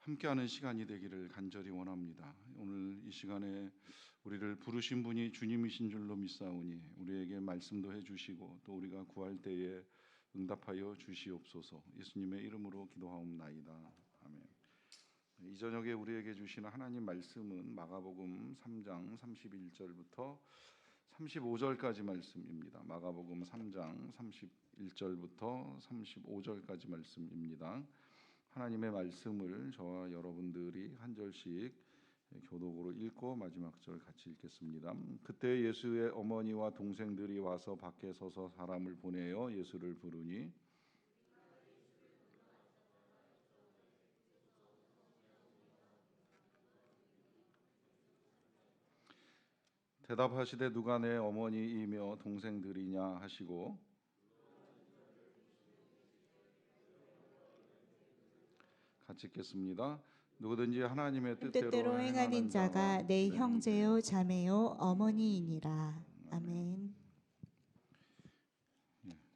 함께하는 시간이 되기를 간절히 원합니다. 오늘 이 시간에 우리를 부르신 분이 주님이신 줄로 믿사오니 우리에게 말씀도 해주시고 또 우리가 구할 때에 응답하여 주시옵소서. 예수님의 이름으로 기도하옵나이다. 아멘. 이 저녁에 우리에게 주시는 하나님 말씀은 마가복음 3장 31절부터 35절까지 말씀입니다. 마가복음 3장 31절부터 35절까지 말씀입니다. 하나님의 말씀을 저와 여러분들이 한 절씩 교독으로 읽고 마지막 절 같이 읽겠습니다. 그때 예수의 어머니와 동생들이 와서 밖에 서서 사람을 보내어 예수를 부르니 대답하시되 누가 내 어머니이며 동생들이냐 하시고 같이 읽겠습니다. 누구든지 하나님의 뜻대로 행하는 자가 내 형제요 자매요 어머니이니라. 아멘.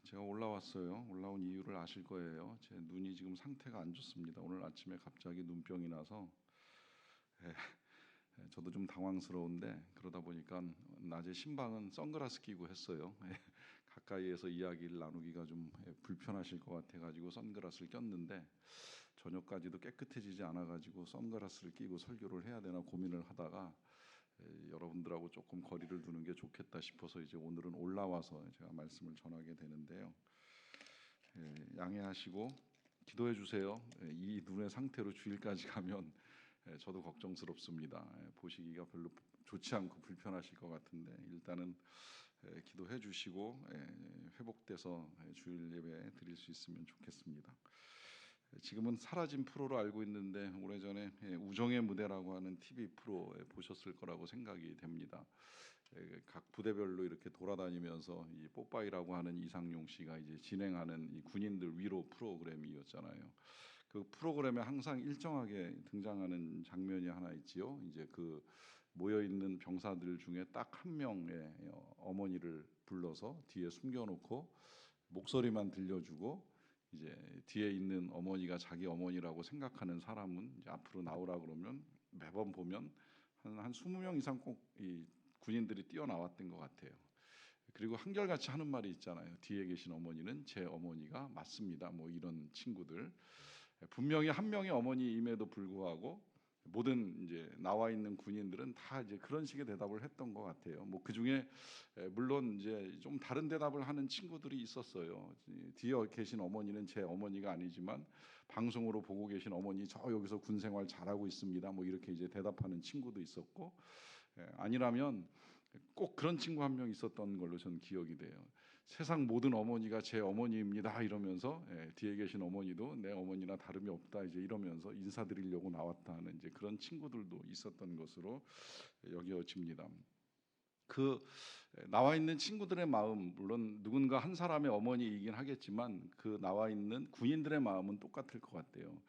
제가 올라왔어요. 올라온 이유를 아실 거예요. 제 눈이 지금 상태가 안 좋습니다. 오늘 아침에 갑자기 눈병이 나서 저도 좀 당황스러운데 그러다 보니까 낮에 신방은 선글라스 끼고 했어요. 가까이에서 이야기를 나누기가 좀 불편하실 것 같아가지고 선글라스를 꼈는데 저녁까지도 깨끗해지지 않아가지고 선글라스를 끼고 설교를 해야 되나 고민을 하다가 여러분들하고 조금 거리를 두는 게 좋겠다 싶어서 이제 오늘은 올라와서 제가 말씀을 전하게 되는데요. 양해하시고 기도해 주세요. 이 눈의 상태로 주일까지 가면 저도 걱정스럽습니다. 보시기가 별로 좋지 않고 불편하실 것 같은데 일단은 기도해 주시고 회복돼서 주일 예배 드릴 수 있으면 좋겠습니다. 지금은 사라진 프로로 알고 있는데 오래전에 우정의 무대라고 하는 TV 프로 보셨을 거라고 생각이 됩니다. 각 부대별로 이렇게 돌아다니면서 이 뽀빠이라고 하는 이상용 씨가 이제 진행하는 이 군인들 위로 프로그램이었잖아요. 그 프로그램에 항상 일정하게 등장하는 장면이 하나 있지요. 이제 그 모여 있는 병사들 중에 딱 한 명의 어머니를 불러서 뒤에 숨겨놓고 목소리만 들려주고 이제 뒤에 있는 어머니가 자기 어머니라고 생각하는 사람은 이제 앞으로 나오라 그러면 매번 보면 한 20명 이상 꼭 이 군인들이 뛰어나왔던 것 같아요. 그리고 한결같이 하는 말이 있잖아요. 뒤에 계신 어머니는 제 어머니가 맞습니다. 뭐 이런 친구들 분명히 한 명의 어머니임에도 불구하고 모든 이제 나와 있는 군인들은 다 이제 그런 식의 대답을 했던 것 같아요. 뭐 그 중에 물론 이제 좀 다른 대답을 하는 친구들이 있었어요. 뒤에 계신 어머니는 제 어머니가 아니지만 방송으로 보고 계신 어머니 저 여기서 군 생활 잘하고 있습니다. 뭐 이렇게 이제 대답하는 친구도 있었고 아니라면 꼭 그런 친구 한 명 있었던 걸로 저는 기억이 돼요. 세상 모든 어머니가 제 어머니입니다 이러면서 뒤에 계신 어머니도 내 어머니나 다름이 없다 이제 이러면서 인사드리려고 나왔다 하는 이제 그런 친구들도 있었던 것으로 여겨집니다. 그 나와 있는 친구들의 마음 물론 누군가 한 사람의 어머니이긴 하겠지만 그 나와 있는 군인들의 마음은 똑같을 것 같아요.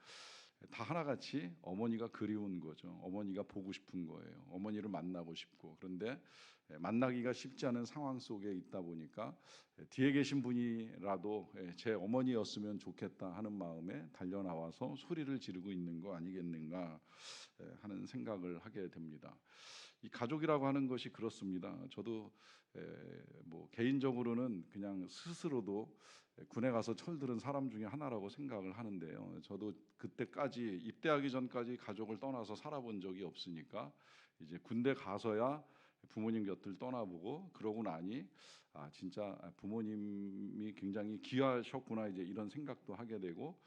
다 하나같이 어머니가 그리운 거죠. 어머니가 보고 싶은 거예요. 어머니를 만나고 싶고 그런데 만나기가 쉽지 않은 상황 속에 있다 보니까 뒤에 계신 분이라도 제 어머니였으면 좋겠다 하는 마음에 달려나와서 소리를 지르고 있는 거 아니겠는가 하는 생각을 하게 됩니다. 이 가족이라고 하는 것이 그렇습니다. 저도 뭐 개인적으로는 그냥 스스로도 군에 가서 철들은 사람 중에 하나라고 생각을 하는데요. 저도 그때까지 입대하기 전까지 가족을 떠나서 살아본 적이 없으니까 이제 군대 가서야 부모님 곁을 떠나보고 그러고 나니 아 진짜 부모님이 굉장히 귀하셨구나 이제 이런 생각도 하게 되고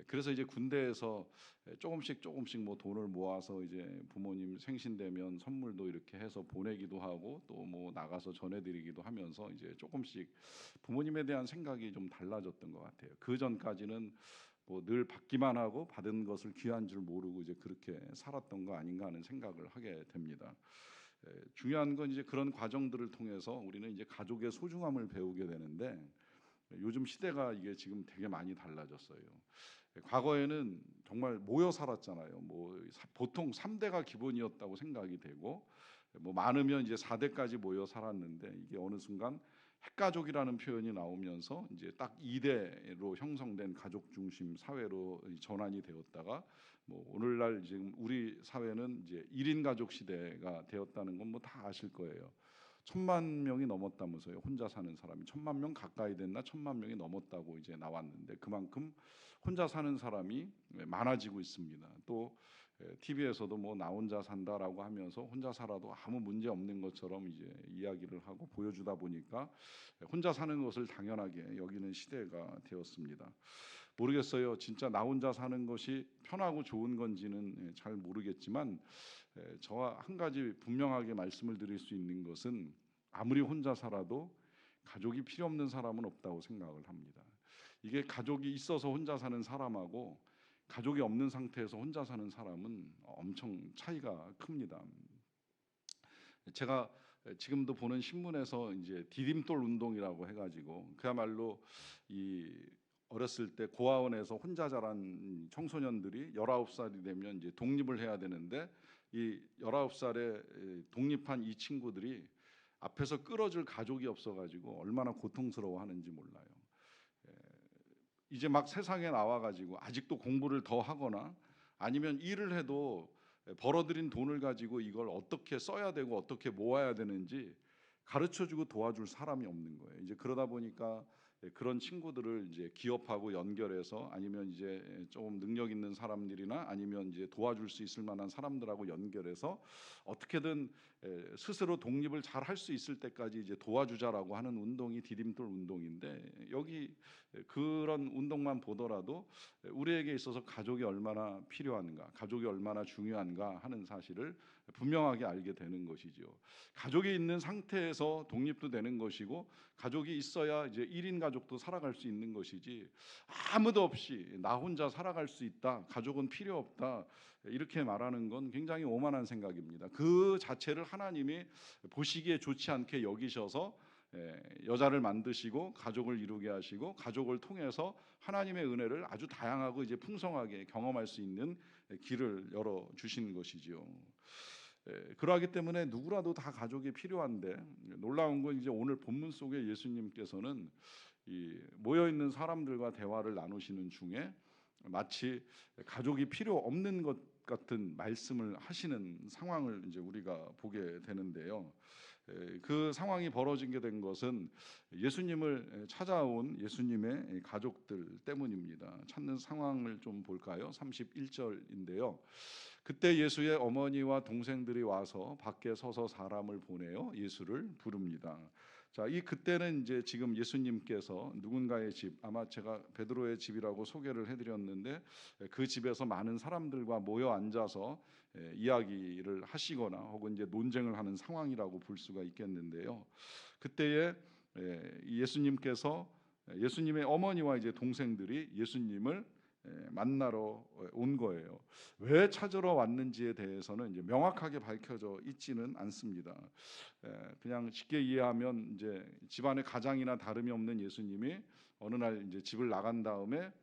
그래서 이제 군대에서 조금씩 뭐 돈을 모아서 이제 부모님 생신되면 선물도 이렇게 해서 보내기도 하고 또 뭐 나가서 전해드리기도 하면서 이제 조금씩 부모님에 대한 생각이 좀 달라졌던 것 같아요. 그 전까지는 뭐 늘 받기만 하고 받은 것을 귀한 줄 모르고 이제 그렇게 살았던 거 아닌가 하는 생각을 하게 됩니다. 중요한 건 이제 그런 과정들을 통해서 우리는 이제 가족의 소중함을 배우게 되는데 요즘 시대가 이게 지금 되게 많이 달라졌어요. 과거에는 정말 모여 살았잖아요. 뭐 보통 3대가 기본이었다고 생각이 되고 뭐 많으면 이제 4대까지 모여 살았는데 이게 어느 순간 핵가족이라는 표현이 나오면서 이제 딱 2대로 형성된 가족 중심 사회로 전환이 되었다가 뭐 오늘날 지금 우리 사회는 이제 1인 가족 시대가 되었다는 건 뭐 다 아실 거예요. 1,000만 명이 넘었다면서요. 혼자 사는 사람이 1,000만 명 가까이 됐나 1,000만 명이 넘었다고 이제 나왔는데 그만큼 혼자 사는 사람이 많아지고 있습니다. 또 TV에서도 뭐 나 혼자 산다라고 하면서 혼자 살아도 아무 문제 없는 것처럼 이제 이야기를 하고 보여주다 보니까 혼자 사는 것을 당연하게 여기는 시대가 되었습니다. 모르겠어요. 진짜 나 혼자 사는 것이 편하고 좋은 건지는 잘 모르겠지만 저와 한 가지 분명하게 말씀을 드릴 수 있는 것은 아무리 혼자 살아도 가족이 필요 없는 사람은 없다고 생각을 합니다. 이게 가족이 있어서 혼자 사는 사람하고 가족이 없는 상태에서 혼자 사는 사람은 엄청 차이가 큽니다. 제가 지금도 보는 신문에서 이제 디딤돌 운동이라고 해가지고 그야말로 이 어렸을 때 고아원에서 혼자 자란 청소년들이 19살이 되면 이제 독립을 해야 되는데 이 19살에 독립한 이 친구들이 앞에서 끌어줄 가족이 없어가지고 얼마나 고통스러워하는지 몰라요. 이제 막 세상에 나와가지고 아직도 공부를 더 하거나 아니면 일을 해도 벌어들인 돈을 가지고 이걸 어떻게 써야 되고 어떻게 모아야 되는지 가르쳐주고 도와줄 사람이 없는 거예요. 이제 그러다 보니까 그런 친구들을 이제 기업하고 연결해서 아니면 이제 좀 능력 있는 사람들이나 아니면 이제 도와줄 수 있을 만한 사람들하고 연결해서 어떻게든 스스로 독립을 잘 할 수 있을 때까지 이제 도와주자라고 하는 운동이 디딤돌 운동인데 여기 그런 운동만 보더라도 우리에게 있어서 가족이 얼마나 필요한가, 가족이 얼마나 중요한가 하는 사실을 분명하게 알게 되는 것이죠. 가족이 있는 상태에서 독립도 되는 것이고 가족이 있어야 이제 1인 가족도 살아갈 수 있는 것이지 아무도 없이 나 혼자 살아갈 수 있다, 가족은 필요 없다 이렇게 말하는 건 굉장히 오만한 생각입니다. 그 자체를 하나님이 보시기에 좋지 않게 여기셔서 여자를 만드시고 가족을 이루게 하시고 가족을 통해서 하나님의 은혜를 아주 다양하고 이제 풍성하게 경험할 수 있는 길을 열어 주신 것이지요. 그러하기 때문에 누구라도 다 가족이 필요한데 놀라운 건 이제 오늘 본문 속에 예수님께서는 이 모여 있는 사람들과 대화를 나누시는 중에 마치 가족이 필요 없는 것 같은 말씀을 하시는 상황을 이제 우리가 보게 되는데요. 그 상황이 벌어지게 된 것은 예수님을 찾아온 예수님의 가족들 때문입니다. 찾는 상황을 좀 볼까요? 31절인데요. 그때 예수의 어머니와 동생들이 와서 밖에 서서 사람을 보내어 예수를 부릅니다. 자, 이 그때는 이제 지금 예수님께서 누군가의 집, 아마 제가 베드로의 집이라고 소개를 해드렸는데 그 집에서 많은 사람들과 모여 앉아서 이야기를 하시거나 혹은 이제 논쟁을 하는 상황이라고 볼 수가 있겠는데요. 그때에 예수님께서 예수님의 어머니와 이제 동생들이 예수님을 만나러 온 거예요. 왜 찾으러 왔는지에 대해서는 이제 명확하게 밝혀져 있지는 않습니다. 그냥 쉽게 이해하면 이제 집안의 가장이나 다름이 없는 예수님이 어느 날 이제 집을 나간 다음에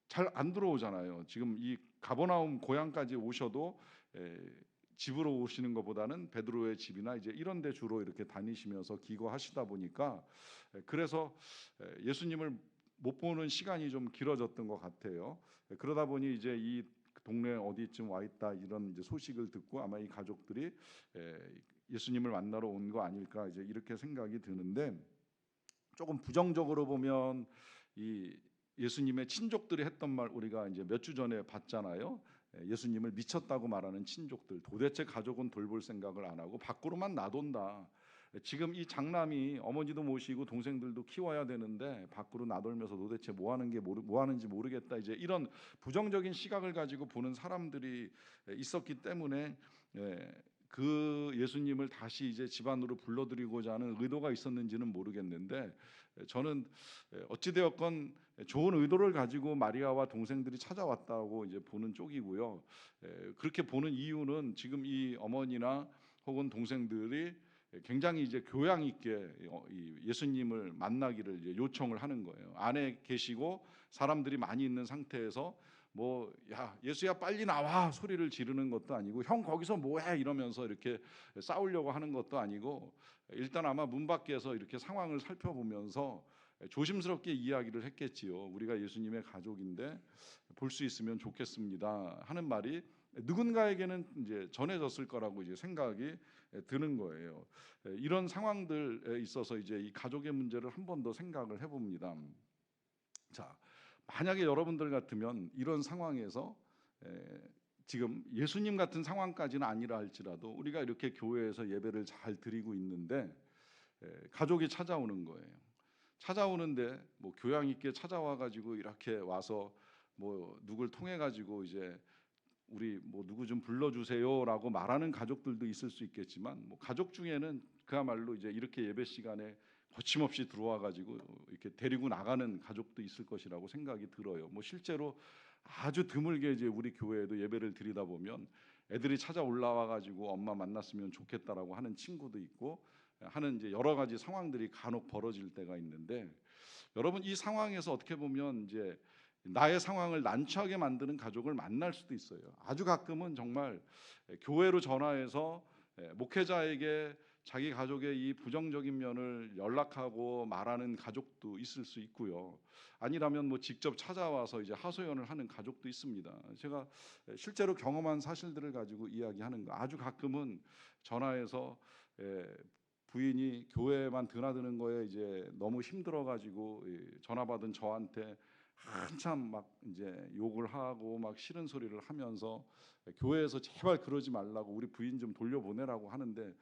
잘 안 들어오잖아요. 지금 이 가버나움 고향까지 오셔도 집으로 오시는 것보다는 베드로의 집이나 이제 이런 데 주로 이렇게 다니시면서 기거하시다 보니까 그래서 예수님을 못 보는 시간이 좀 길어졌던 것 같아요. 그러다 보니 이제 이 동네 어디쯤 와 있다 이런 이제 소식을 듣고 아마 이 가족들이 예수님을 만나러 온 거 아닐까 이제 이렇게 생각이 드는데 조금 부정적으로 보면 이 예수님의 친족들이 했던 말 우리가 이제 몇 주 전에 봤잖아요. 예수님을 미쳤다고 말하는 친족들, 도대체 가족은 돌볼 생각을 안 하고 밖으로만 놔둔다. 지금 이 장남이 어머니도 모시고 동생들도 키워야 되는데 밖으로 나돌면서 도대체 뭐 하는지 모르겠다. 이제 이런 부정적인 시각을 가지고 보는 사람들이 있었기 때문에 그 예수님을 다시 이제 집안으로 불러들이고자 하는 의도가 있었는지는 모르겠는데 저는 어찌 되었건 좋은 의도를 가지고 마리아와 동생들이 찾아왔다고 이제 보는 쪽이고요. 그렇게 보는 이유는 지금 이 어머니나 혹은 동생들이 굉장히 이제 교양 있게 예수님을 만나기를 이제 요청을 하는 거예요. 안에 계시고 사람들이 많이 있는 상태에서 뭐 야 예수야 빨리 나와 소리를 지르는 것도 아니고 형 거기서 뭐해 이러면서 이렇게 싸우려고 하는 것도 아니고 일단 아마 문 밖에서 이렇게 상황을 살펴보면서 조심스럽게 이야기를 했겠지요. 우리가 예수님의 가족인데 볼 수 있으면 좋겠습니다 하는 말이 누군가에게는 이제 전해졌을 거라고 이제 생각이 드는 거예요. 이런 상황들에 있어서 이제 이 가족의 문제를 한 번 더 생각을 해봅니다. 자, 만약에 여러분들 같으면 이런 상황에서 지금 예수님 같은 상황까지는 아니라 할지라도 우리가 이렇게 교회에서 예배를 잘 드리고 있는데 가족이 찾아오는 거예요. 찾아오는데 뭐 교양 있게 찾아와 가지고 이렇게 와서 뭐 누굴 통해 가지고 이제 우리 뭐 누구 좀 불러주세요라고 말하는 가족들도 있을 수 있겠지만 뭐 가족 중에는 그야말로 이제 이렇게 예배 시간에 거침없이 들어와 가지고 이렇게 데리고 나가는 가족도 있을 것이라고 생각이 들어요. 뭐 실제로 아주 드물게 이제 우리 교회에도 예배를 드리다 보면 애들이 찾아 올라와 가지고 엄마 만났으면 좋겠다라고 하는 친구도 있고 하는 이제 여러 가지 상황들이 간혹 벌어질 때가 있는데 여러분 이 상황에서 어떻게 보면 이제 나의 상황을 난처하게 만드는 가족을 만날 수도 있어요. 아주 가끔은 정말 교회로 전화해서 목회자에게 자기 가족의 이 부정적인 면을 연락하고 말하는 가족도 있을 수 있고요. 아니라면 뭐 직접 찾아와서 이제 하소연을 하는 가족도 있습니다. 제가 실제로 경험한 사실들을 가지고 이야기하는 거. 아주 가끔은 전화해서 부인이 교회만 드나드는 거에 이제 너무 힘들어 가지고 전화 받은 저한테 한참 막 이제 욕을 하고 막 싫은 소리를 하면서 교회에서 제발 그러지 말라고 우리 부인 좀 돌려보내라고 하는데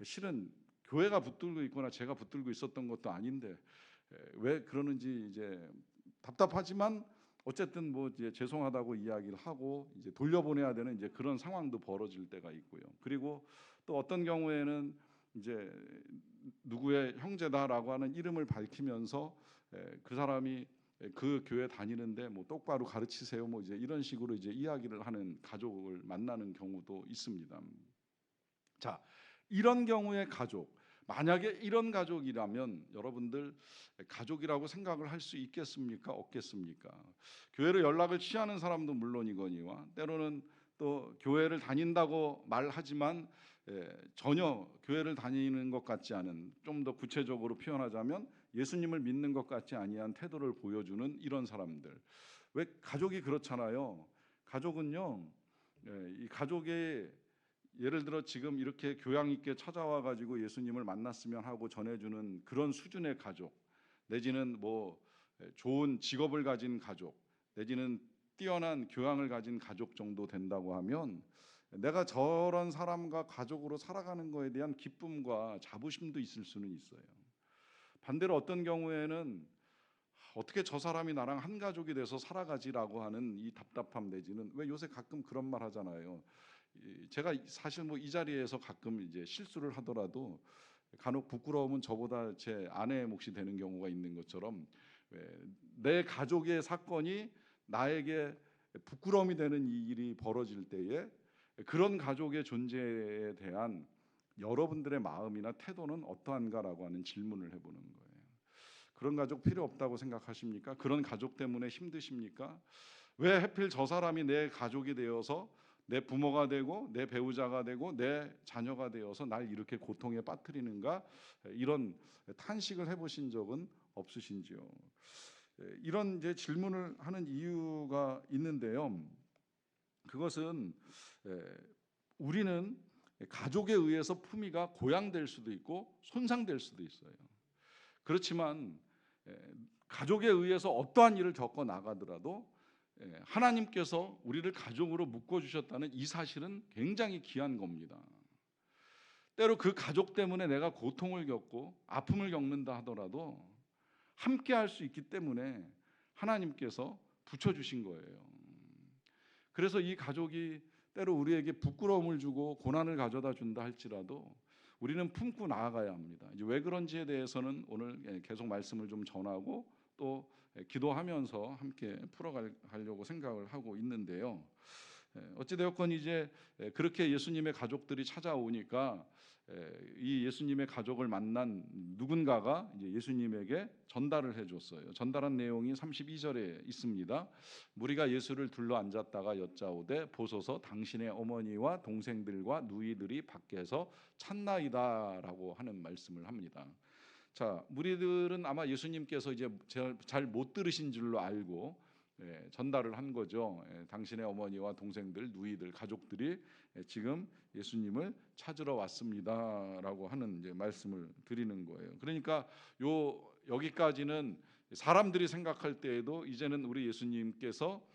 실은 교회가 붙들고 있거나 제가 붙들고 있었던 것도 아닌데 왜 그러는지 이제 답답하지만 어쨌든 뭐 이제 죄송하다고 이야기를 하고 이제 돌려보내야 되는 이제 그런 상황도 벌어질 때가 있고요. 그리고 또 어떤 경우에는 이제 누구의 형제다라고 하는 이름을 밝히면서 그 사람이 그 교회 다니는데 뭐 똑바로 가르치세요 뭐 이제 이런 식으로 이제 이야기를 하는 가족을 만나는 경우도 있습니다. 자, 이런 경우의 가족, 만약에 이런 가족이라면 여러분들 가족이라고 생각을 할 수 있겠습니까? 없겠습니까? 교회로 연락을 취하는 사람도 물론이거니와 때로는 또 교회를 다닌다고 말하지만 전혀 교회를 다니는 것 같지 않은, 좀 더 구체적으로 표현하자면 예수님을 믿는 것 같지 아니한 태도를 보여주는 이런 사람들. 왜 가족이 그렇잖아요. 가족은요, 이 가족의 예를 들어 지금 이렇게 교양 있게 찾아와 가지고 예수님을 만났으면 하고 전해주는 그런 수준의 가족, 내지는 뭐 좋은 직업을 가진 가족, 내지는 뛰어난 교양을 가진 가족 정도 된다고 하면 내가 저런 사람과 가족으로 살아가는 거에 대한 기쁨과 자부심도 있을 수는 있어요. 반대로 어떤 경우에는 어떻게 저 사람이 나랑 한 가족이 돼서 살아가지라고 하는 이 답답함 내지는 왜 요새 가끔 그런 말 하잖아요. 제가 사실 뭐 이 자리에서 가끔 이제 실수를 하더라도 간혹 부끄러움은 저보다 제 아내의 몫이 되는 경우가 있는 것처럼 내 가족의 사건이 나에게 부끄러움이 되는 이 일이 벌어질 때에 그런 가족의 존재에 대한 여러분들의 마음이나 태도는 어떠한가라고 하는 질문을 해보는 거예요. 그런 가족 필요 없다고 생각하십니까? 그런 가족 때문에 힘드십니까? 왜 하필 저 사람이 내 가족이 되어서 내 부모가 되고 내 배우자가 되고 내 자녀가 되어서 날 이렇게 고통에 빠뜨리는가? 이런 탄식을 해보신 적은 없으신지요? 이런 이제 질문을 하는 이유가 있는데요. 그것은 우리는 가족에 의해서 품위가 고양될 수도 있고 손상될 수도 있어요. 그렇지만 가족에 의해서 어떠한 일을 겪어 나가더라도 하나님께서 우리를 가족으로 묶어주셨다는 이 사실은 굉장히 귀한 겁니다. 때로 그 가족 때문에 내가 고통을 겪고 아픔을 겪는다 하더라도 함께 할 수 있기 때문에 하나님께서 붙여주신 거예요. 그래서 이 가족이 때로 우리에게 부끄러움을 주고 고난을 가져다 준다 할지라도 우리는 품고 나아가야 합니다. 이제 왜 그런지에 대해서는 오늘 계속 말씀을 좀 전하고 또 기도하면서 함께 풀어가려고 생각을 하고 있는데요. 어찌되었건 이제 그렇게 예수님의 가족들이 찾아오니까 이 예수님의 가족을 만난 누군가가 이제 예수님에게 전달을 해줬어요. 전달한 내용이 32절에 있습니다. 무리가 예수를 둘러 앉았다가 여짜오되 보소서 당신의 어머니와 동생들과 누이들이 밖에서 찾나이다라고 하는 말씀을 합니다. 자, 무리들은 아마 예수님께서 이제 잘 못 들으신 줄로 알고 전달을 한 거죠. 당신의 어머니와 동생들, 누이들, 가족들이 지금 예수님을 찾으러 왔습니다라고 하는 이제 말씀을 드리는 거예요. 그러니까 여기까지는 사람들이 생각할 때에도 이제는 우리 예수님께서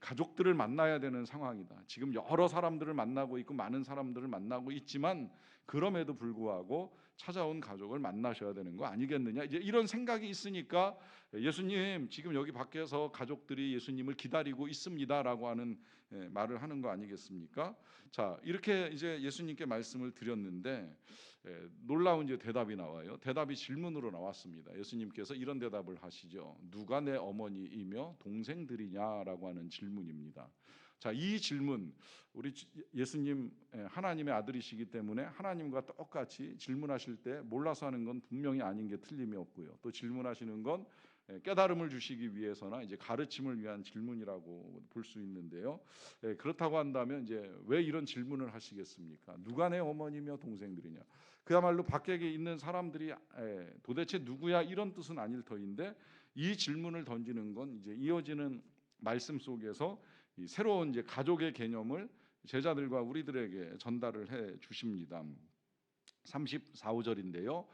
가족들을 만나야 되는 상황이다. 지금 여러 사람들을 만나고 있고 많은 사람들을 만나고 있지만 그럼에도 불구하고 찾아온 가족을 만나셔야 되는 거 아니겠느냐, 이제 이런 생각이 있으니까 예수님 지금 여기 밖에서 가족들이 예수님을 기다리고 있습니다라고 하는 말을 하는 거 아니겠습니까? 자, 이렇게 이제 예수님께 말씀을 드렸는데 놀라운 이제 대답이 나와요. 대답이 질문으로 나왔습니다. 예수님께서 이런 대답을 하시죠. 누가 내 어머니이며 동생들이냐라고 하는 질문입니다. 자, 이 질문, 우리 예수님 하나님의 아들이시기 때문에 하나님과 똑같이 질문하실 때 몰라서 하는 건 분명히 아닌 게 틀림이 없고요. 또 질문하시는 건 깨달음을 주시기 위해서나 이제 가르침을 위한 질문이라고 볼 수 있는데요. 그렇다고 한다면 이제 왜 이런 질문을 하시겠습니까? 누가 내 어머니며 동생들이냐? 그야말로 밖에 있는 사람들이 도대체 누구야 이런 뜻은 아닐 터인데 이 질문을 던지는 건 이제 이어지는 말씀 속에서 이 새로운 이제 가족의 개념을 제자들과 우리들에게 전달을 해 주십니다. 34~35절인데요.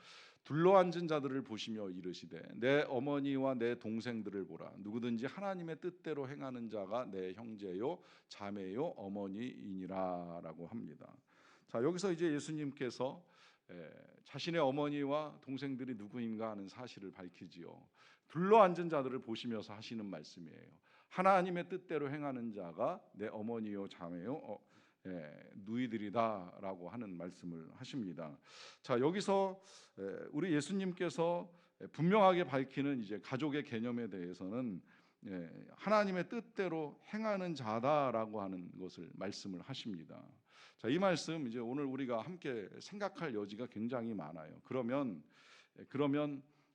둘러앉은 자들을 보시며 이르시되 내 어머니와 내 동생들을 보라. 누구든지 하나님의 뜻대로 행하는 자가 내 형제요 자매요 어머니이니라라고 합니다. 자, 여기서 이제 예수님께서 자신의 어머니와 동생들이 누구인가 하는 사실을 밝히지요. 둘러앉은 자들을 보시면서 하시는 말씀이에요. 하나님의 뜻대로 행하는 자가 내 어머니요 자매요 누이들이다라고 하는 말씀을 하십니다. 자, 여기서 우리 예수님께서 분명하게 밝히는 이제 가족의 개념에 대해서는 하나님의 뜻대로 행하는 자다라고 하는 것을 말씀을 하십니다. 자, 이 말씀 이제 오늘 우리가 함께 생각할 여지가 굉장히 많아요. 그러면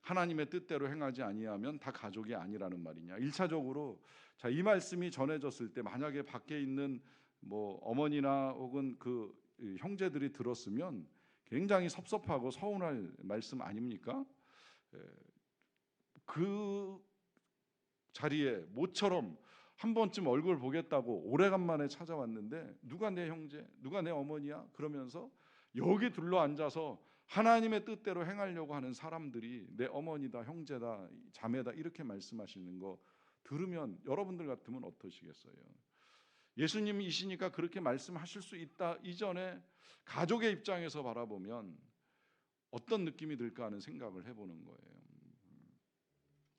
하나님의 뜻대로 행하지 아니하면 다 가족이 아니라는 말이냐? 1차적으로 자, 이 말씀이 전해졌을 때 만약에 밖에 있는 뭐 어머니나 혹은 그 형제들이 들었으면 굉장히 섭섭하고 서운할 말씀 아닙니까? 그 자리에 모처럼 한 번쯤 얼굴 보겠다고 오래간만에 찾아왔는데 누가 내 형제, 누가 내 어머니야? 그러면서 여기 둘러앉아서 하나님의 뜻대로 행하려고 하는 사람들이 내 어머니다, 형제다, 자매다 이렇게 말씀하시는 거 들으면 여러분들 같으면 어떠시겠어요? 예수님이시니까 그렇게 말씀하실 수 있다 이전에 가족의 입장에서 바라보면 어떤 느낌이 들까 하는 생각을 해보는 거예요.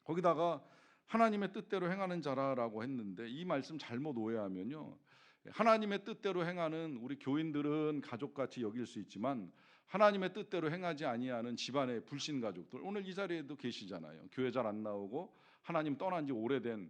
거기다가 하나님의 뜻대로 행하는 자라라고 했는데 이 말씀 잘못 오해하면요, 하나님의 뜻대로 행하는 우리 교인들은 가족같이 여길 수 있지만 하나님의 뜻대로 행하지 아니하는 집안의 불신 가족들, 오늘 이 자리에도 계시잖아요. 교회 잘 안 나오고 하나님 떠난 지 오래된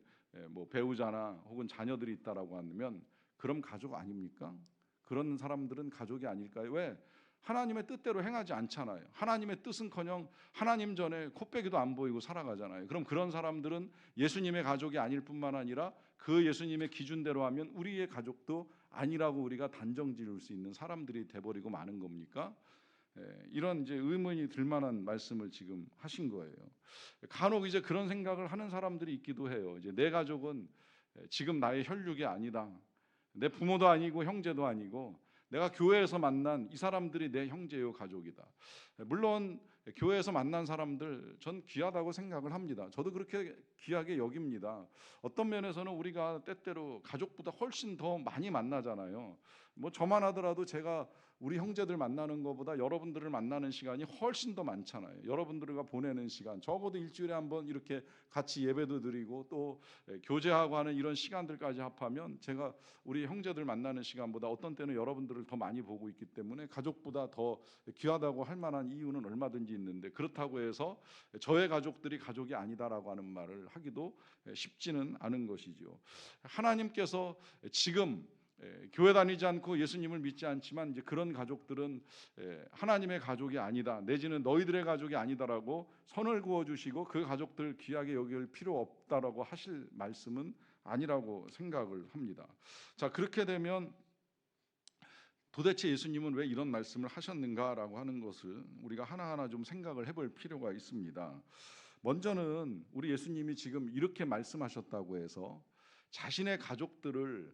뭐 배우자나 혹은 자녀들이 있다라고 하면 그럼 가족 아닙니까? 그런 사람들은 가족이 아닐까요? 왜? 하나님의 뜻대로 행하지 않잖아요. 하나님의 뜻은커녕 하나님 전에 코빼기도 안 보이고 살아가잖아요. 그럼 그런 사람들은 예수님의 가족이 아닐 뿐만 아니라 그 예수님의 기준대로 하면 우리의 가족도 아니라고 우리가 단정 지을 수 있는 사람들이 돼버리고 마는 겁니까? 이런 이제 의문이 들 만한 말씀을 지금 하신 거예요. 간혹 이제 그런 생각을 하는 사람들이 있기도 해요. 이제 내 가족은 지금 나의 혈육이 아니다. 내 부모도 아니고 형제도 아니고 내가 교회에서 만난 이 사람들이 내 형제요 가족이다. 물론 교회에서 만난 사람들 전 귀하다고 생각을 합니다. 저도 그렇게 귀하게 여깁니다. 어떤 면에서는 우리가 때때로 가족보다 훨씬 더 많이 만나잖아요. 뭐 저만 하더라도 제가 우리 형제들 만나는 것보다 여러분들을 만나는 시간이 훨씬 더 많잖아요. 여러분들과 보내는 시간, 적어도 일주일에 한번 이렇게 같이 예배도 드리고 또 교제하고 하는 이런 시간들까지 합하면 제가 우리 형제들 만나는 시간보다 어떤 때는 여러분들을 더 많이 보고 있기 때문에 가족보다 더 귀하다고 할 만한 이유는 얼마든지 있는데, 그렇다고 해서 저의 가족들이 가족이 아니다라고 하는 말을 하기도 쉽지는 않은 것이죠. 하나님께서 지금 교회 다니지 않고 예수님을 믿지 않지만 이제 그런 가족들은 하나님의 가족이 아니다, 내지는 너희들의 가족이 아니다라고 선을 그어 주시고 그 가족들 귀하게 여길 필요 없다라고 하실 말씀은 아니라고 생각을 합니다. 자, 그렇게 되면 도대체 예수님은 왜 이런 말씀을 하셨는가라고 하는 것을 우리가 하나하나 좀 생각을 해볼 필요가 있습니다. 먼저는 우리 예수님이 지금 이렇게 말씀하셨다고 해서 자신의 가족들을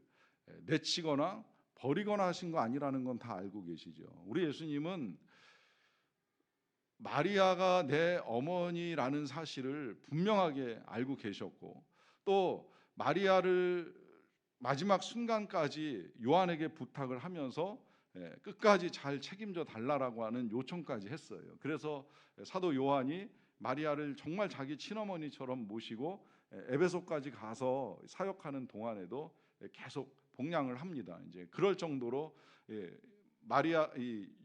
내치거나 버리거나 하신 거 아니라는 건 다 알고 계시죠. 우리 예수님은 마리아가 내 어머니라는 사실을 분명하게 알고 계셨고, 또 마리아를 마지막 순간까지 요한에게 부탁을 하면서 끝까지 잘 책임져 달라라고 하는 요청까지 했어요. 그래서 사도 요한이 마리아를 정말 자기 친어머니처럼 모시고 에베소까지 가서 사역하는 동안에도 계속 복양을 합니다. 이제 그럴 정도로 마리아,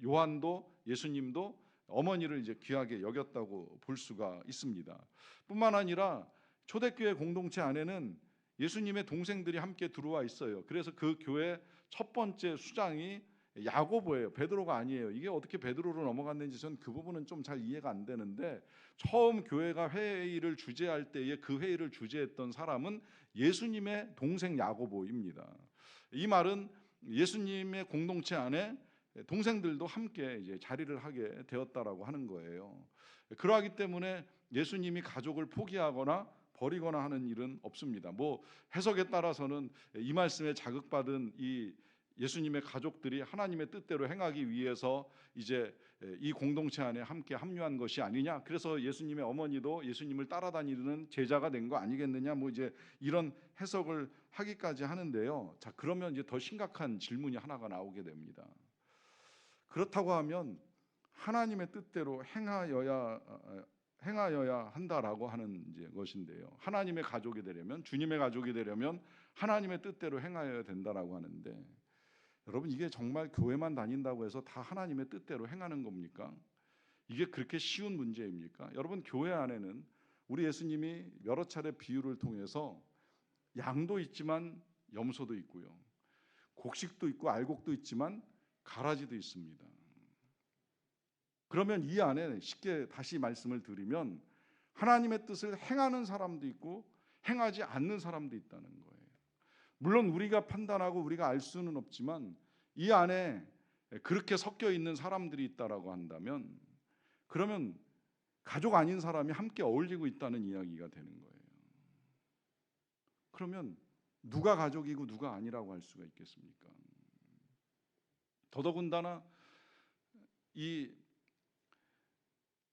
요한도 예수님도 어머니를 이제 귀하게 여겼다고 볼 수가 있습니다. 뿐만 아니라 초대교회 공동체 안에는 예수님의 동생들이 함께 들어와 있어요. 그래서 그 교회 첫 번째 수장이 야고보예요. 베드로가 아니에요. 이게 어떻게 베드로로 넘어갔는지 저는 그 부분은 좀 잘 이해가 안 되는데, 처음 교회가 회의를 주재할 때에 그 회의를 주재했던 사람은 예수님의 동생 야고보입니다. 이 말은 예수님의 공동체 안에 동생들도 함께 이제 자리를 하게 되었다라고 하는 거예요. 그러하기 때문에 예수님이 가족을 포기하거나 버리거나 하는 일은 없습니다. 뭐 해석에 따라서는 이 말씀에 자극받은 이 예수님의 가족들이 하나님의 뜻대로 행하기 위해서 이제 이 공동체 안에 함께 합류한 것이 아니냐, 그래서 예수님의 어머니도 예수님을 따라다니는 제자가 된 거 아니겠느냐, 뭐 이제 이런 해석을 하기까지 하는데요. 자, 그러면 이제 더 심각한 질문이 하나가 나오게 됩니다. 그렇다고 하면 하나님의 뜻대로 행하여야 한다라고 하는 이제 것인데요. 하나님의 가족이 되려면, 주님의 가족이 되려면 하나님의 뜻대로 행하여야 된다라고 하는데, 여러분, 이게 정말 교회만 다닌다고 해서 다 하나님의 뜻대로 행하는 겁니까? 이게 그렇게 쉬운 문제입니까? 여러분, 교회 안에는 우리 예수님이 여러 차례 비유를 통해서 양도 있지만 염소도 있고요, 곡식도 있고 알곡도 있지만 가라지도 있습니다. 그러면 이 안에 쉽게 다시 말씀을 드리면 하나님의 뜻을 행하는 사람도 있고 행하지 않는 사람도 있다는 거예요. 물론 우리가 판단하고 우리가 알 수는 없지만 이 안에 그렇게 섞여 있는 사람들이 있다라고 한다면, 그러면 가족 아닌 사람이 함께 어울리고 있다는 이야기가 되는 거예요. 그러면 누가 가족이고 누가 아니라고 할 수가 있겠습니까? 더더군다나 이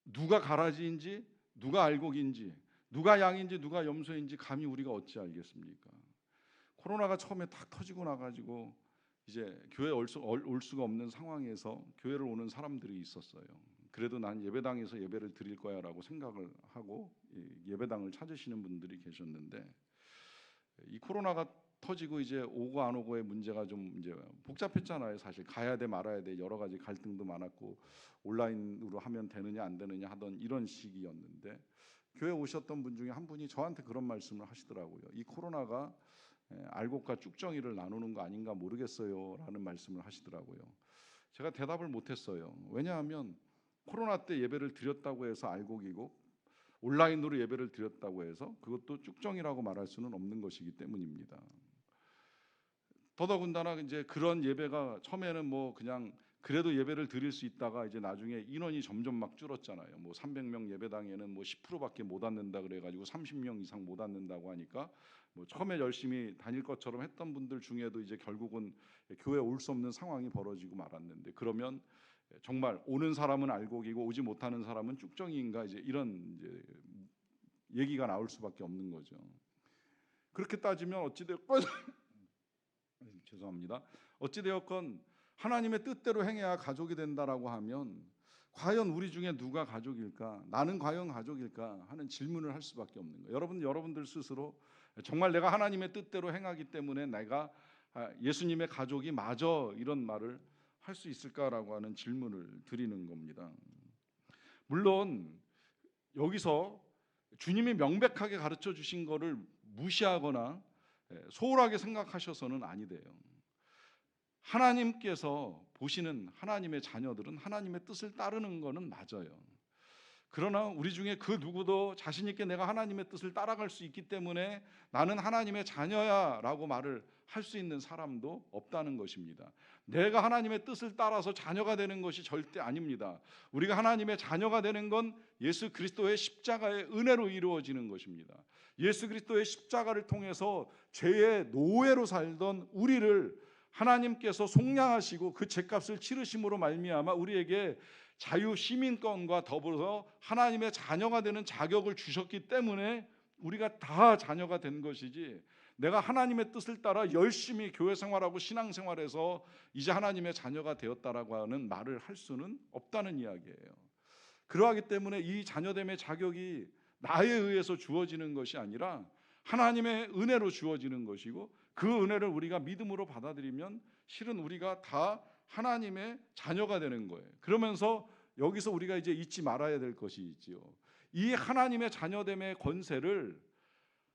누가 가라지인지 누가 알곡인지 누가 양인지 누가 염소인지 감히 우리가 어찌 알겠습니까? 코로나가 처음에 탁 터지고 나가지고 이제 교회에 올 수가 없는 상황에서 교회를 오는 사람들이 있었어요. 그래도 난 예배당에서 예배를 드릴 거야라고 생각을 하고 예배당을 찾으시는 분들이 계셨는데, 이 코로나가 터지고 이제 오고 안 오고의 문제가 좀 이제 복잡했잖아요. 사실 가야 돼 말아야 돼 여러 가지 갈등도 많았고, 온라인으로 하면 되느냐 안 되느냐 하던 이런 시기였는데, 교회 오셨던 분 중에 한 분이 저한테 그런 말씀을 하시더라고요. 이 코로나가 알곡과 쭉정이를 나누는 거 아닌가 모르겠어요 라는 말씀을 하시더라고요. 제가 대답을 못했어요. 왜냐하면 코로나 때 예배를 드렸다고 해서 알곡이고 온라인으로 예배를 드렸다고 해서 그것도 쭉정이라고 말할 수는 없는 것이기 때문입니다. 더더군다나 이제 그런 예배가 처음에는 뭐 그냥 그래도 예배를 드릴 수 있다가 이제 나중에 인원이 점점 막 줄었잖아요. 뭐 300명 예배당에는 뭐 10%밖에 못 앉는다 그래가지고 30명 이상 못 앉는다고 하니까 뭐 처음에 열심히 다닐 것처럼 했던 분들 중에도 이제 결국은 교회에 올 수 없는 상황이 벌어지고 말았는데, 그러면 정말 오는 사람은 알곡이고 오지 못하는 사람은 쭉정이인가, 이제 이런 이제 얘기가 나올 수밖에 없는 거죠. 그렇게 따지면 어찌되었건 죄송합니다. 어찌되었건 하나님의 뜻대로 행해야 가족이 된다라고 하면 과연 우리 중에 누가 가족일까? 나는 과연 가족일까? 하는 질문을 할 수밖에 없는 거예요. 여러분들 스스로 정말 내가 하나님의 뜻대로 행하기 때문에 내가 예수님의 가족이 맞아, 이런 말을 할 수 있을까라고 하는 질문을 드리는 겁니다. 물론 여기서 주님이 명백하게 가르쳐 주신 거를 무시하거나 소홀하게 생각하셔서는 아니 돼요. 하나님께서 보시는 하나님의 자녀들은 하나님의 뜻을 따르는 것은 맞아요. 그러나 우리 중에 그 누구도 자신 있게 내가 하나님의 뜻을 따라갈 수 있기 때문에 나는 하나님의 자녀야 라고 말을 할 수 있는 사람도 없다는 것입니다. 내가 하나님의 뜻을 따라서 자녀가 되는 것이 절대 아닙니다. 우리가 하나님의 자녀가 되는 건 예수 그리스도의 십자가의 은혜로 이루어지는 것입니다. 예수 그리스도의 십자가를 통해서 죄의 노예로 살던 우리를 하나님께서 속량하시고 그 죄값을 치르심으로 말미암아 우리에게 자유 시민권과 더불어서 하나님의 자녀가 되는 자격을 주셨기 때문에 우리가 다 자녀가 된 것이지, 내가 하나님의 뜻을 따라 열심히 교회 생활하고 신앙 생활해서 이제 하나님의 자녀가 되었다라고 하는 말을 할 수는 없다는 이야기예요. 그러하기 때문에 이 자녀됨의 자격이 나에 의해서 주어지는 것이 아니라 하나님의 은혜로 주어지는 것이고, 그 은혜를 우리가 믿음으로 받아들이면 실은 우리가 다 하나님의 자녀가 되는 거예요. 그러면서 여기서 우리가 이제 잊지 말아야 될 것이 있지요. 이 하나님의 자녀됨의 권세를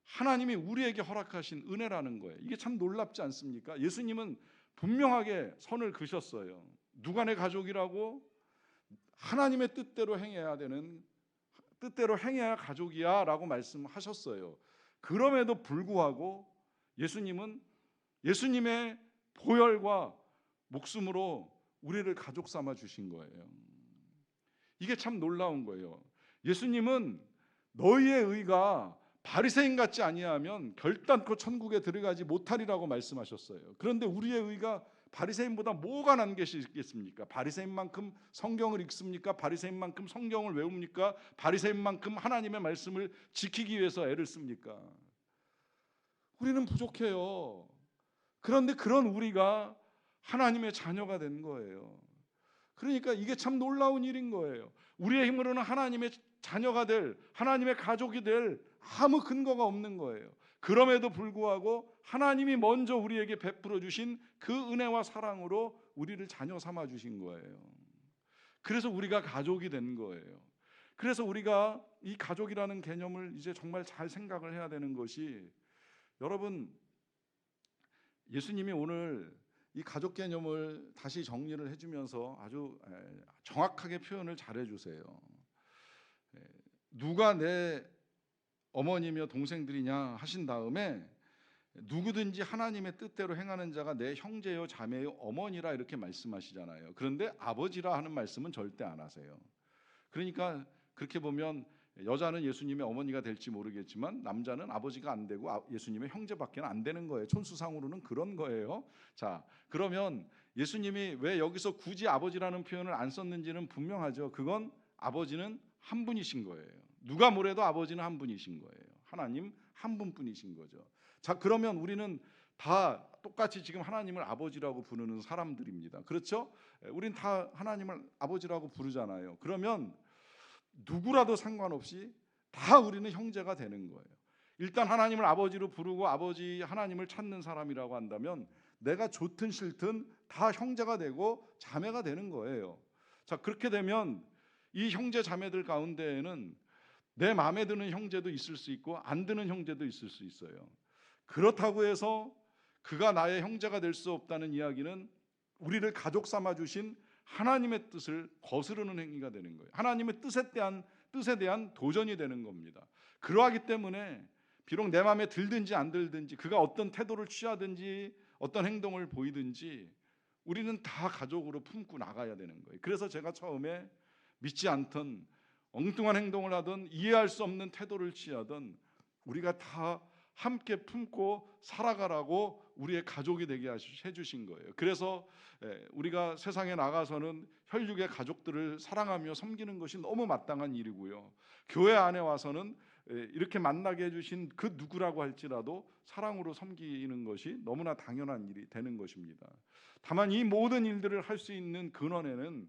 하나님이 우리에게 허락하신 은혜라는 거예요. 이게 참 놀랍지 않습니까? 예수님은 분명하게 선을 그셨어요. 누가 내 가족이라고? 하나님의 뜻대로 행해야 되는, 뜻대로 행해야 가족이야 라고 말씀하셨어요. 그럼에도 불구하고 예수님은 예수님의 보혈과 목숨으로 우리를 가족 삼아 주신 거예요. 이게 참 놀라운 거예요. 예수님은 너희의 의가 바리새인 같지 아니하면 결단코 천국에 들어가지 못하리라고 말씀하셨어요. 그런데 우리의 의가 바리새인보다 뭐가 난 것이 있겠습니까? 바리새인만큼 성경을 읽습니까? 바리새인만큼 성경을 외웁니까? 바리새인만큼 하나님의 말씀을 지키기 위해서 애를 씁니까? 우리는 부족해요. 그런데 그런 우리가 하나님의 자녀가 된 거예요. 그러니까 이게 참 놀라운 일인 거예요. 우리의 힘으로는 하나님의 자녀가 될, 하나님의 가족이 될 아무 근거가 없는 거예요. 그럼에도 불구하고 하나님이 먼저 우리에게 베풀어 주신 그 은혜와 사랑으로 우리를 자녀 삼아 주신 거예요. 그래서 우리가 가족이 된 거예요. 그래서 우리가 이 가족이라는 개념을 이제 정말 잘 생각을 해야 되는 것이, 여러분, 예수님이 오늘 이 가족 개념을 다시 정리를 해주면서 아주 정확하게 표현을 잘 해주세요. 누가 내 어머니며 동생들이냐 하신 다음에 누구든지 하나님의 뜻대로 행하는 자가 내 형제요 자매요 어머니라 이렇게 말씀하시잖아요. 그런데 아버지라 하는 말씀은 절대 안 하세요. 그러니까 그렇게 보면 여자는 예수님의 어머니가 될지 모르겠지만 남자는 아버지가 안 되고 예수님의 형제밖에 안 되는 거예요. 촌수상으로는 그런 거예요. 자, 그러면 예수님이 왜 여기서 굳이 아버지라는 표현을 안 썼는지는 분명하죠. 그건 아버지는 한 분이신 거예요. 누가 뭐래도 아버지는 한 분이신 거예요. 하나님 한 분뿐이신 거죠. 자, 그러면 우리는 다 똑같이 지금 하나님을 아버지라고 부르는 사람들입니다. 그렇죠? 우린 다 하나님을 아버지라고 부르잖아요. 그러면 누구라도 상관없이 다 우리는 형제가 되는 거예요. 일단 하나님을 아버지로 부르고 아버지 하나님을 찾는 사람이라고 한다면 내가 좋든 싫든 다 형제가 되고 자매가 되는 거예요. 자, 그렇게 되면 이 형제 자매들 가운데에는 내 마음에 드는 형제도 있을 수 있고 안 드는 형제도 있을 수 있어요. 그렇다고 해서 그가 나의 형제가 될 수 없다는 이야기는 우리를 가족 삼아 주신 하나님의 뜻을 거스르는 행위가 되는 거예요. 하나님의 뜻에 대한 도전이 되는 겁니다. 그러하기 때문에 비록 내 마음에 들든지 안 들든지, 그가 어떤 태도를 취하든지 어떤 행동을 보이든지 우리는 다 가족으로 품고 나가야 되는 거예요. 그래서 제가 처음에 믿지 않던, 엉뚱한 행동을 하던, 이해할 수 없는 태도를 취하던 우리가 다 함께 품고 살아가라고 우리의 가족이 되게 해주신 거예요. 그래서 우리가 세상에 나가서는 혈육의 가족들을 사랑하며 섬기는 것이 너무 마땅한 일이고요. 교회 안에 와서는 이렇게 만나게 해주신 그 누구라고 할지라도 사랑으로 섬기는 것이 너무나 당연한 일이 되는 것입니다. 다만 이 모든 일들을 할 수 있는 근원에는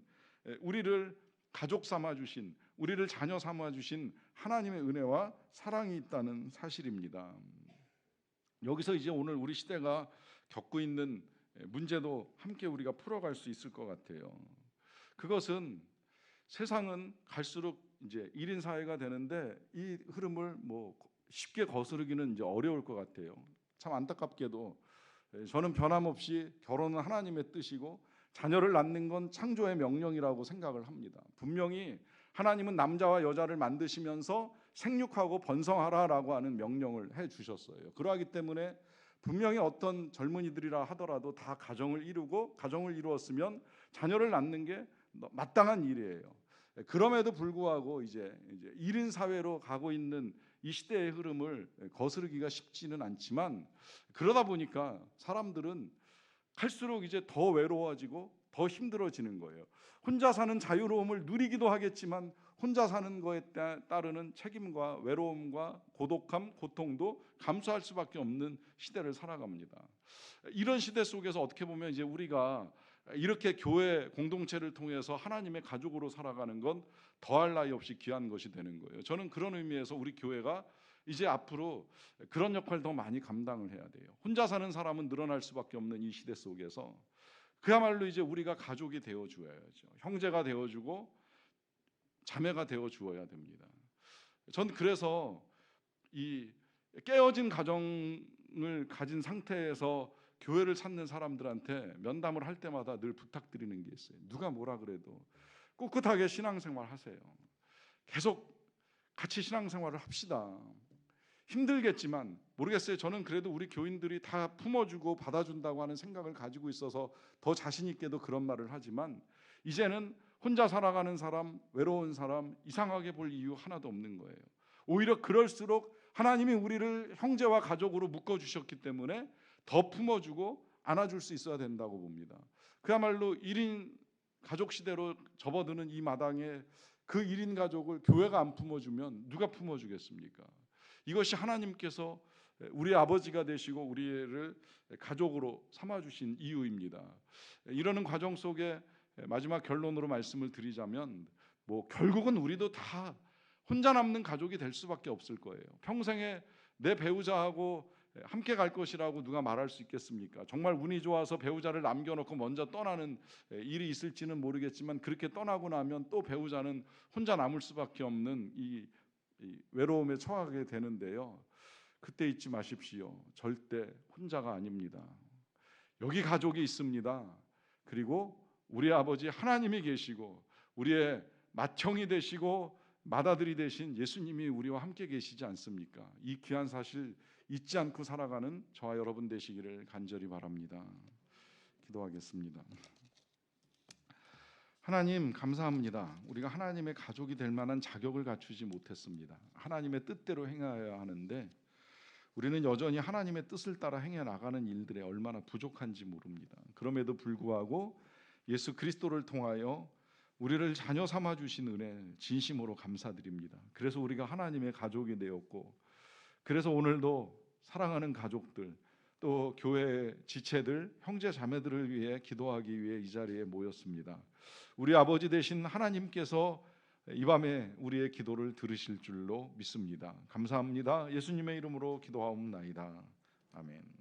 우리를 가족 삼아 주신, 우리를 자녀 삼아 주신 하나님의 은혜와 사랑이 있다는 사실입니다. 여기서 이제 오늘 우리 시대가 겪고 있는 문제도 함께 우리가 풀어갈 수 있을 것 같아요. 그것은 세상은 갈수록 이제 1인 사회가 되는데 이 흐름을 뭐 쉽게 거스르기는 이제 어려울 것 같아요. 참 안타깝게도 저는 변함없이 결혼은 하나님의 뜻이고 자녀를 낳는 건 창조의 명령이라고 생각을 합니다. 분명히 하나님은 남자와 여자를 만드시면서 생육하고 번성하라라고 하는 명령을 해 주셨어요. 그러하기 때문에 분명히 어떤 젊은이들이라 하더라도 다 가정을 이루었으면 자녀를 낳는 게 마땅한 일이에요. 그럼에도 불구하고 이제 1인 사회로 가고 있는 이 시대의 흐름을 거스르기가 쉽지는 않지만, 그러다 보니까 사람들은 갈수록 이제 더 외로워지고 더 힘들어지는 거예요. 혼자 사는 자유로움을 누리기도 하겠지만 혼자 사는 거에 따르는 책임과 외로움과 고독함, 고통도 감수할 수밖에 없는 시대를 살아갑니다. 이런 시대 속에서 어떻게 보면 이제 우리가 이렇게 교회 공동체를 통해서 하나님의 가족으로 살아가는 건 더할 나위 없이 귀한 것이 되는 거예요. 저는 그런 의미에서 우리 교회가 이제 앞으로 그런 역할을 더 많이 감당을 해야 돼요. 혼자 사는 사람은 늘어날 수밖에 없는 이 시대 속에서 그야말로 이제 우리가 가족이 되어 주어야죠. 형제가 되어 주고 자매가 되어 주어야 됩니다. 전 그래서 이 깨어진 가정을 가진 상태에서 교회를 찾는 사람들한테 면담을 할 때마다 늘 부탁드리는 게 있어요. 누가 뭐라 그래도 꿋꿋하게 신앙생활 하세요. 계속 같이 신앙생활을 합시다. 힘들겠지만 모르겠어요. 저는 그래도 우리 교인들이 다 품어주고 받아준다고 하는 생각을 가지고 있어서 더 자신 있게도 그런 말을 하지만, 이제는 혼자 살아가는 사람, 외로운 사람 이상하게 볼 이유 하나도 없는 거예요. 오히려 그럴수록 하나님이 우리를 형제와 가족으로 묶어주셨기 때문에 더 품어주고 안아줄 수 있어야 된다고 봅니다. 그야말로 1인 가족 시대로 접어드는 이 마당에 그 1인 가족을 교회가 안 품어주면 누가 품어주겠습니까? 이것이 하나님께서 우리 아버지가 되시고 우리를 가족으로 삼아주신 이유입니다. 이러는 과정 속에 마지막 결론으로 말씀을 드리자면, 결국은 우리도 다 혼자 남는 가족이 될 수밖에 없을 거예요. 평생에 내 배우자하고 함께 갈 것이라고 누가 말할 수 있겠습니까? 정말 운이 좋아서 배우자를 남겨놓고 먼저 떠나는 일이 있을지는 모르겠지만, 그렇게 떠나고 나면 또 배우자는 혼자 남을 수밖에 없는 이 외로움에 처하게 되는데요. 그때 잊지 마십시오. 절대 혼자가 아닙니다. 여기 가족이 있습니다. 그리고 우리 아버지 하나님이 계시고 우리의 맏형이 되시고 맏아들이 되신 예수님이 우리와 함께 계시지 않습니까? 이 귀한 사실 잊지 않고 살아가는 저와 여러분 되시기를 간절히 바랍니다. 기도하겠습니다. 하나님 감사합니다. 우리가 하나님의 가족이 될 만한 자격을 갖추지 못했습니다. 하나님의 뜻대로 행하여야 하는데 우리는 여전히 하나님의 뜻을 따라 행해 나가는 일들에 얼마나 부족한지 모릅니다. 그럼에도 불구하고 예수 그리스도를 통하여 우리를 자녀 삼아 주신 은혜 진심으로 감사드립니다. 그래서 우리가 하나님의 가족이 되었고, 그래서 오늘도 사랑하는 가족들, 또 교회의 지체들, 형제 자매들을 위해 기도하기 위해 이 자리에 모였습니다. 우리 아버지 되신 하나님께서 이 밤에 우리의 기도를 들으실 줄로 믿습니다. 감사합니다. 예수님의 이름으로 기도하옵나이다. 아멘.